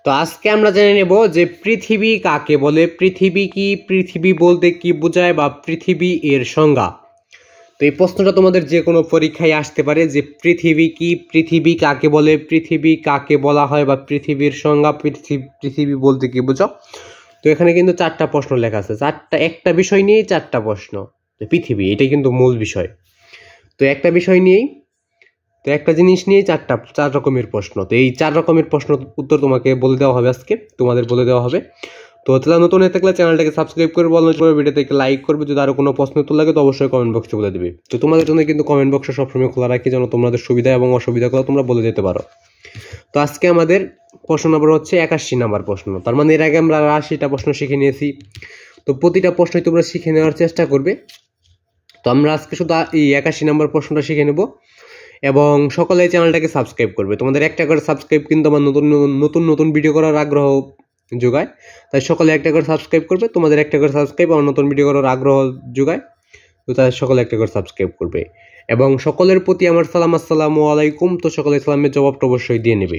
তো আজকে আমরা জেনে নেব যে পৃথিবী কাকে বলে, পৃথিবী কি, পৃথিবী বলতে কি বোঝায় বা পৃথিবী এর সংজ্ঞা। তো এই প্রশ্নটা তোমাদের যে কোনো পরীক্ষায় আসতে পারে যে পৃথিবী কি, পৃথিবী কাকে বলে, পৃথিবী কাকে বলা হয় বা পৃথিবীর সংজ্ঞা, পৃথিবী বলতে কি বোঝো। তো এখানে কিন্তু 4টা প্রশ্ন লেখা আছে, একটা বিষয় নিয়েই 4টা প্রশ্ন। তো পৃথিবী এটাই কিন্তু মূল বিষয়। তো একটা বিষয় নিয়েই, তো একটা জিনিস নিয়ে 4 রকমের প্রশ্ন। তো এই 4 রকমের প্রশ্ন উত্তর তোমাকে বলে দেওয়া হবে, আজকে তোমাদের বলে দেওয়া হবে। তো তাহলে নতুন হয়ে থাকলে চ্যানেলটাকে সাবস্ক্রাইব করবে, ভিডিওতে লাইক করবে। যদি আরো কোনো প্রশ্ন উত্তর লাগে তো অবশ্যই কমেন্ট বক্সে বলে দিবে। তো তোমাদের জন্য কিন্তু কমেন্ট বক্সটা সবসময় খোলা রাখি, যেন তোমাদের সুবিধা এবং অসুবিধাগুলো তোমরা বলে যেতে পারো। তো আজকে আমাদের প্রশ্ন নম্বর হচ্ছে 81 নাম্বার প্রশ্ন। তার মানে এর আগে আমরা 80টা প্রশ্ন শিখে নিয়েছি। তো প্রতিটা প্রশ্নই তোমরা শিখে নেওয়ার চেষ্টা করবে। তো আমরা আজকে শুধু এই 81 নাম্বার প্রশ্নটা শিখে নেব এবং সকলে চ্যানেলটাকে সাবস্ক্রাইব করবে। তোমাদের একটা করে সাবস্ক্রাইব কিন্তু আমার নতুন ভিডিও করার আগ্রহ যোগায়। তাই সকলে একটা করে সাবস্ক্রাইব করবে, তোমাদের একটা করে সাবস্ক্রাইব আমার নতুন ভিডিও করার আগ্রহ যোগায়। তো তাদের সকলে একটা করে সাবস্ক্রাইব করবে এবং সকলের প্রতি আমার সালাম, আসসালামু আলাইকুম। তো সকলে সালামের জবাবটা অবশ্যই দিয়ে নেবে।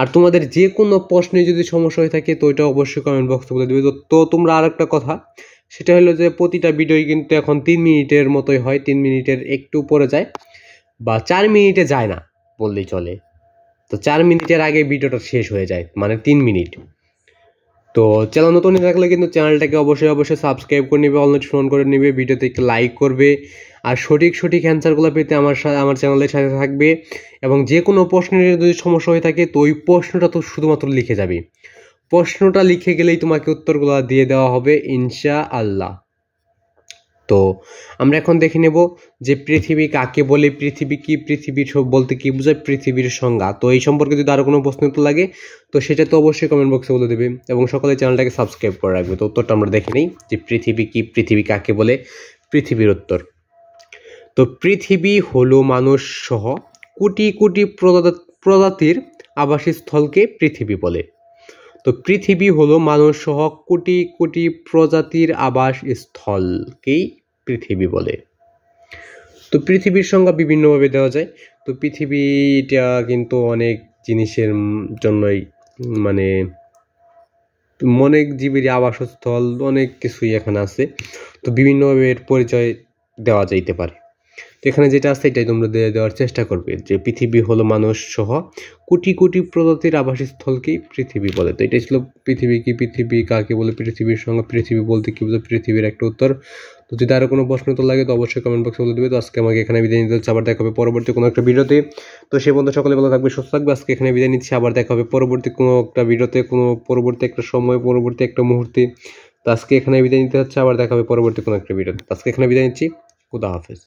আর তোমাদের যে কোনো প্রশ্নে যদি সমস্যা হয়ে থাকে তো ওইটা অবশ্যই কমেন্ট বক্সে বলে দেবে। তো তোমরা আর একটা কথা, সেটা হলো যে প্রতিটা ভিডিওই কিন্তু এখন 3 মিনিটের মতোই হয়, 3 মিনিটের একটু পরে যায় বা 4 মিনিটে যায় না বললেই চলে। তো 4 মিনিটের আগে ভিডিওটা শেষ হয়ে যায়, মানে 3 মিনিট। তো চ্যানেল নতুন থাকলে কিন্তু চ্যানেলটাকে অবশ্যই সাবস্ক্রাইব করে নেবে, অল নোটিফিকেশন করে নেবে, ভিডিওতে একটু লাইক করবে আর সঠিক অ্যান্সারগুলো পেতে আমার চ্যানেলের সাথে থাকবে। এবং যে কোনো প্রশ্নের যদি সমস্যা হয়ে থাকে তো ওই প্রশ্নটা তো শুধুমাত্র লিখে যাবে, প্রশ্নটা লিখে গেলেই তোমাকে উত্তরগুলো দিয়ে দেওয়া হবে ইনশাআল্লাহ। তো আমরা এখন দেখে নেব যে পৃথিবী কাকে বলে, পৃথিবী কি, পৃথিবীর বলতে কি বোঝায়, পৃথিবীর সংজ্ঞা। তো এই সম্পর্কে যদি আরো কোনো প্রশ্ন উত্তর লাগে তো সেটা তো অবশ্যই কমেন্ট বক্সে বলে দেবে এবং সকলে চ্যানেলটাকে সাবস্ক্রাইব করে রাখবে। তো উত্তরটা আমরা দেখে নেই যে পৃথিবী কি, পৃথিবী কাকে বলে। পৃথিবীর উত্তর, তো পৃথিবী হলো মানুষ সহ কোটি কোটি প্রজাতির আবাসস্থলকে পৃথিবী বলে। তো পৃথিবী হলো মানুষ সহ কোটি কোটি প্রজাতির আবাসস্থলকেই পৃথিবী বলে। তো পৃথিবীর সংজ্ঞা বিভিন্নভাবে দেওয়া যায়। তো পৃথিবীটা কিন্তু অনেক জিনিসের জন্যই, মানে অনেক জীবের আবাসস্থল, অনেক কিছুই এখানে আছে। তো বিভিন্নভাবে এর পরিচয় দেওয়া যাইতে পারে। তো এখানে যেটা আছে এটাই তোমরা দেওয়ার চেষ্টা করবে যে পৃথিবী হলো মানুষ সহ কোটি কোটি প্রজাতির আবাসস্থলকেই পৃথিবী বলে। তো এটাই ছিল পৃথিবী কি, পৃথিবী কাকে বলে, পৃথিবীর সঙ্গে পৃথিবী বলতে কি বোঝায়, পৃথিবীর একটা উত্তর। তো যদি আরো কোনো প্রশ্ন তো লাগে তো অবশ্যই কমেন্ট বক্সে বলে দেবে। তো আজকে আমাকে এখানে বিদায় নিতে হচ্ছে, আবার দেখা হবে পরবর্তী কোনো একটা ভিডিওতে। তো সে বন্ধু সকলে ভালো থাকবে, সুস্থ থাকবে। আজকে এখানে বিদায় নিচ্ছি, আবার দেখা হবে পরবর্তী কোনো একটা ভিডিওতে, কোনো পরবর্তী একটা সময়, পরবর্তী একটা মুহূর্তে। তো আজকে এখানে বিদায় নিতে হচ্ছে, আবার দেখা হবে পরবর্তী কোনো একটা ভিডিওতে। আজকে এখানে বিদায় নিচ্ছি, খুদা হাফেজ।